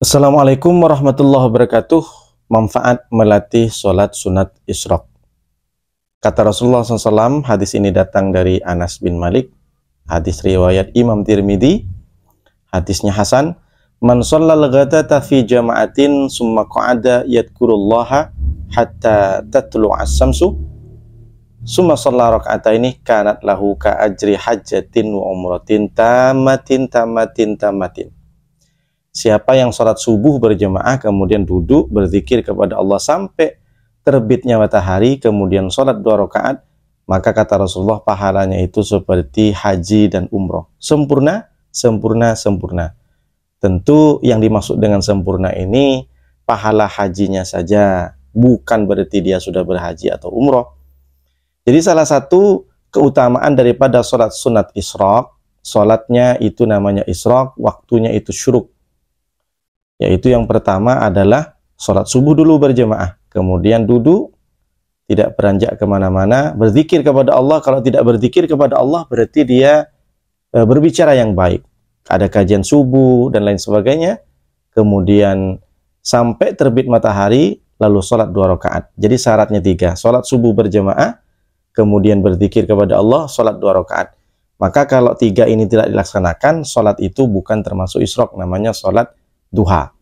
Assalamualaikum warahmatullahi wabarakatuh. Manfaat melatih sholat sunat isyraq. Kata Rasulullah SAW, hadis ini datang dari Anas bin Malik. Hadis riwayat Imam Tirmidzi. Hadisnya Hasan. Man shallal ghadata fi jama'atin summa qa'ada yadhkurullaha hatta tatlu'as samsu summa shalla raka'ataini kanat lahu ka ajri hajjatin wa umratin tamatin. Siapa yang sholat subuh berjamaah kemudian duduk berzikir kepada Allah sampai terbitnya matahari kemudian sholat 2 rakaat, maka kata Rasulullah pahalanya itu seperti haji dan umroh. Sempurna. Tentu yang dimaksud dengan sempurna ini pahala hajinya saja, bukan berarti dia sudah berhaji atau umroh. Jadi salah satu keutamaan daripada sholat sunat isyraq, sholatnya itu namanya isyraq, waktunya itu syuruk. Yaitu yang pertama adalah sholat subuh dulu berjamaah, kemudian duduk, tidak beranjak kemana-mana, berzikir kepada Allah. Kalau tidak berzikir kepada Allah berarti dia berbicara yang baik. Ada kajian subuh dan lain sebagainya, kemudian sampai terbit matahari, lalu sholat 2 rakaat. Jadi syaratnya 3, sholat subuh berjamaah, kemudian berzikir kepada Allah, sholat 2 rakaat. Maka kalau 3 ini tidak dilaksanakan, sholat itu bukan termasuk isyraq, namanya sholat duha.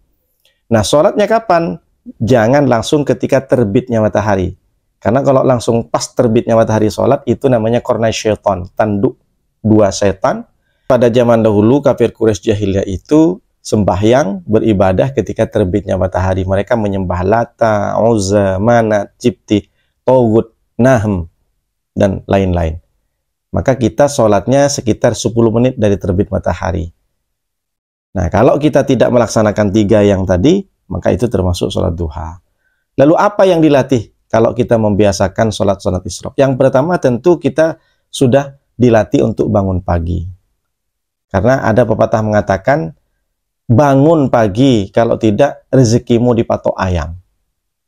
Nah, sholatnya kapan? Jangan langsung ketika terbitnya matahari. Karena kalau langsung pas terbitnya matahari sholat, itu namanya kornai syaitan, tanduk 2 setan. Pada zaman dahulu, kafir Quraisy jahiliyah itu sembahyang, beribadah ketika terbitnya matahari. Mereka menyembah Lata, Uzza, Manat, Jibti, Togut, Nahm, dan lain-lain. Maka kita sholatnya sekitar 10 menit dari terbit matahari. Nah, kalau kita tidak melaksanakan 3 yang tadi, maka itu termasuk sholat duha. Lalu apa yang dilatih kalau kita membiasakan sholat isyraq? Yang pertama tentu kita sudah dilatih untuk bangun pagi. Karena ada pepatah mengatakan, bangun pagi, kalau tidak rezekimu dipatok ayam.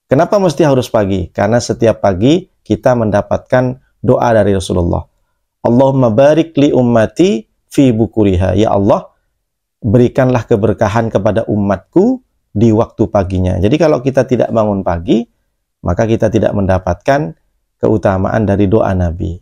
Kenapa mesti harus pagi? Karena setiap pagi kita mendapatkan doa dari Rasulullah. Allahumma barik li ummati fi bukuriha. Ya Allah, berikanlah keberkahan kepada umatku di waktu paginya. Jadi kalau kita tidak bangun pagi, maka kita tidak mendapatkan keutamaan dari doa Nabi.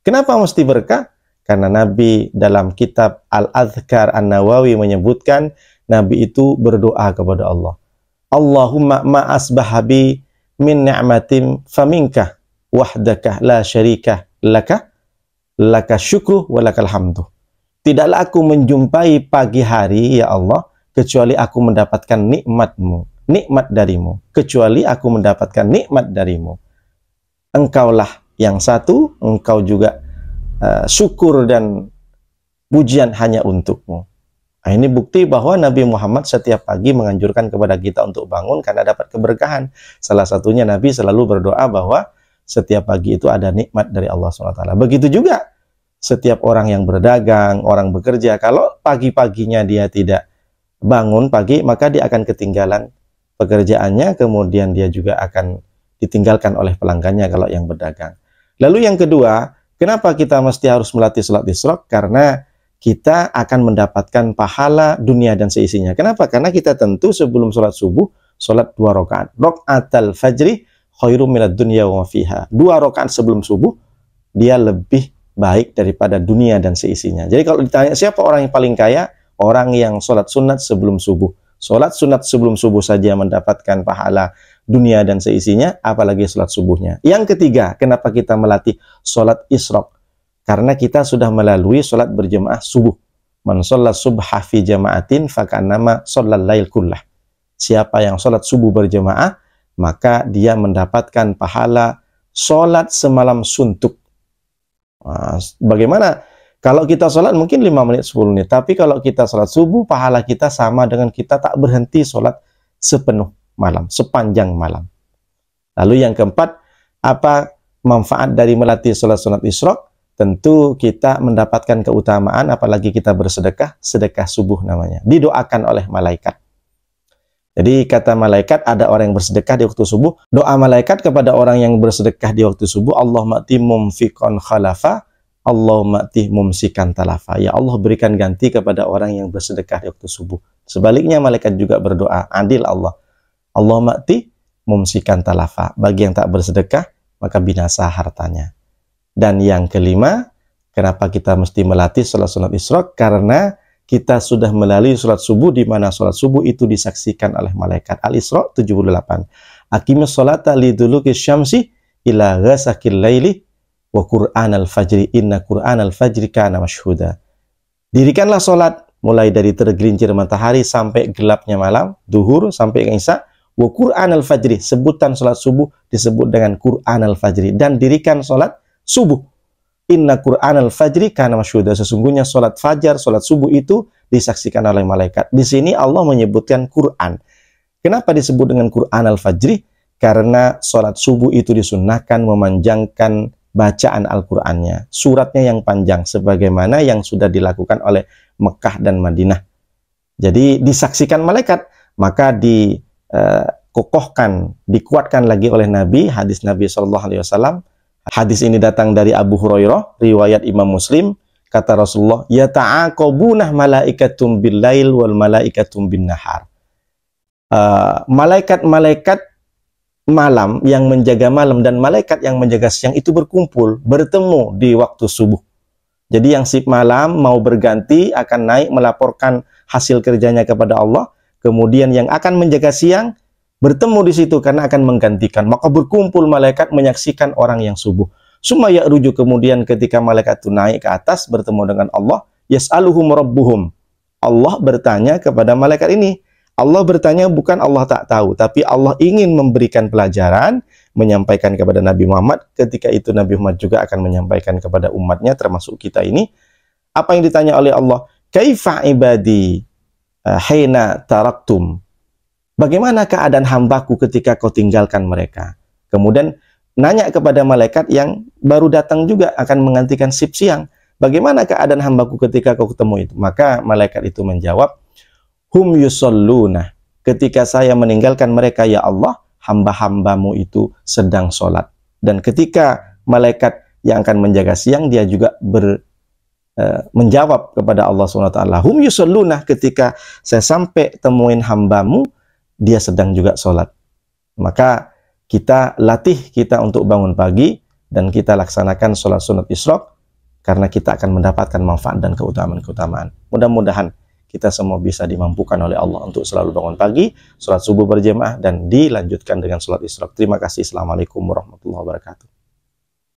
Kenapa mesti berkah? Karena Nabi dalam kitab Al-Adhkar An-Nawawi menyebutkan, Nabi itu berdoa kepada Allah. Allahumma ma asbahabi min ni'matin faminka wahdaka la syarika laka syukru wa lakal hamdu. Tidaklah aku menjumpai pagi hari, ya Allah, kecuali aku mendapatkan nikmat-Mu, nikmat darimu. Kecuali aku mendapatkan nikmat darimu. Engkaulah yang satu, Engkau juga syukur dan pujian hanya untuk-Mu. Nah, ini bukti bahwa Nabi Muhammad setiap pagi menganjurkan kepada kita untuk bangun karena dapat keberkahan. Salah satunya Nabi selalu berdoa bahwa setiap pagi itu ada nikmat dari Allah SWT. Begitu juga setiap orang yang berdagang, orang bekerja, kalau pagi-paginya dia tidak bangun pagi, maka dia akan ketinggalan pekerjaannya, kemudian dia juga akan ditinggalkan oleh pelanggannya kalau yang berdagang. Lalu yang kedua, kenapa kita mesti harus melatih sholat isyraq? Karena kita akan mendapatkan pahala dunia dan seisinya. Kenapa? Karena kita tentu sebelum sholat subuh, sholat 2 rakaat. Raka'atal fajri khairum minad dunya wa fiha. 2 rakaat sebelum subuh, dia lebih baik daripada dunia dan seisinya. Jadi kalau ditanya siapa orang yang paling kaya, orang yang sholat sunat sebelum subuh. Sholat sunat sebelum subuh saja mendapatkan pahala dunia dan seisinya, apalagi sholat subuhnya. Yang ketiga, kenapa kita melatih sholat isyraq? Karena kita sudah melalui sholat berjamaah subuh. Man sholat subha fi jama'atin fakannama sholal lail kullah. Siapa yang sholat subuh berjamaah, maka dia mendapatkan pahala sholat semalam suntuk. Nah, bagaimana kalau kita sholat mungkin 5 menit 10 menit, tapi kalau kita sholat subuh pahala kita sama dengan kita tak berhenti sholat sepenuh malam, sepanjang malam. Lalu yang keempat, apa manfaat dari melatih sholat sunat isyraq? Tentu kita mendapatkan keutamaan, apalagi kita bersedekah, sedekah subuh namanya, didoakan oleh malaikat. Jadi kata malaikat, ada orang yang bersedekah di waktu subuh, doa malaikat kepada orang yang bersedekah di waktu subuh, Allahumma timum fiqon khalafa, Allahumma tih mumsikan talafa. Ya Allah, berikan ganti kepada orang yang bersedekah di waktu subuh. Sebaliknya malaikat juga berdoa, adil Allah. Allahumma tih mumsikan talafa. Bagi yang tak bersedekah, maka binasa hartanya. Dan yang kelima, kenapa kita mesti melatih sholat sunat isyraq? Karena kita sudah melalui sholat subuh, di mana sholat subuh itu disaksikan oleh malaikat. Al-Isra 78. Aqimus sholata liduluki syamsi ila ghasakil laili wa Qur'an al-fajri inna Qur'an al-fajri kana mashhuda. Dirikanlah sholat mulai dari tergelincir matahari sampai gelapnya malam, duhur sampai isya. Wa Qur'an al-fajri, sebutan sholat subuh disebut dengan Qur'an al-fajri. Dan dirikan sholat subuh. Inna Qur'an al-fajri kana mashhuda. Sesungguhnya sholat fajar, sholat subuh itu disaksikan oleh malaikat. Di sini Allah menyebutkan Qur'an. Kenapa disebut dengan Qur'an al-fajri? Karena sholat subuh itu disunnahkan memanjangkan bacaan Al-Qur'annya, suratnya yang panjang, sebagaimana yang sudah dilakukan oleh Mekah dan Madinah. Jadi disaksikan malaikat, maka dikokohkan, dikuatkan lagi oleh Nabi, hadis Nabi SAW. Hadis ini datang dari Abu Hurairah, riwayat Imam Muslim. Kata Rasulullah, ya ta'aqabunah malaikatum bil lail wal malaikatum bin nahar. Malaikat-malaikat malam yang menjaga malam dan malaikat yang menjaga siang itu berkumpul, bertemu di waktu subuh. Jadi yang sip malam mau berganti akan naik melaporkan hasil kerjanya kepada Allah. Kemudian yang akan menjaga siang bertemu di situ karena akan menggantikan. Maka berkumpul malaikat menyaksikan orang yang subuh. Sumaya rujuk, kemudian ketika malaikat itu naik ke atas bertemu dengan Allah, yas'aluhum rabbuhum. Allah bertanya kepada malaikat ini. Allah bertanya bukan Allah tak tahu, tapi Allah ingin memberikan pelajaran, menyampaikan kepada Nabi Muhammad. Ketika itu Nabi Muhammad juga akan menyampaikan kepada umatnya, termasuk kita ini. Apa yang ditanya oleh Allah? Kaifa ibadi hina taraktum. Bagaimana keadaan hambaku ketika kau tinggalkan mereka? Kemudian nanya kepada malaikat yang baru datang juga akan menggantikan sip siang. Bagaimana keadaan hambaku ketika kau ketemu itu? Maka malaikat itu menjawab, hum yusalluna. Ketika saya meninggalkan mereka, ya Allah, hamba-hambamu itu sedang sholat. Dan ketika malaikat yang akan menjaga siang, dia juga menjawab kepada Allah SWT, hum yusalluna, ketika saya sampai temuin hambamu, dia sedang juga sholat. Maka kita latih kita untuk bangun pagi dan kita laksanakan sholat sunat isyraq, karena kita akan mendapatkan manfaat dan keutamaan-keutamaan. Mudah-mudahan kita semua bisa dimampukan oleh Allah untuk selalu bangun pagi, sholat subuh berjamaah, dan dilanjutkan dengan sholat isyraq. Terima kasih. Assalamualaikum warahmatullahi wabarakatuh.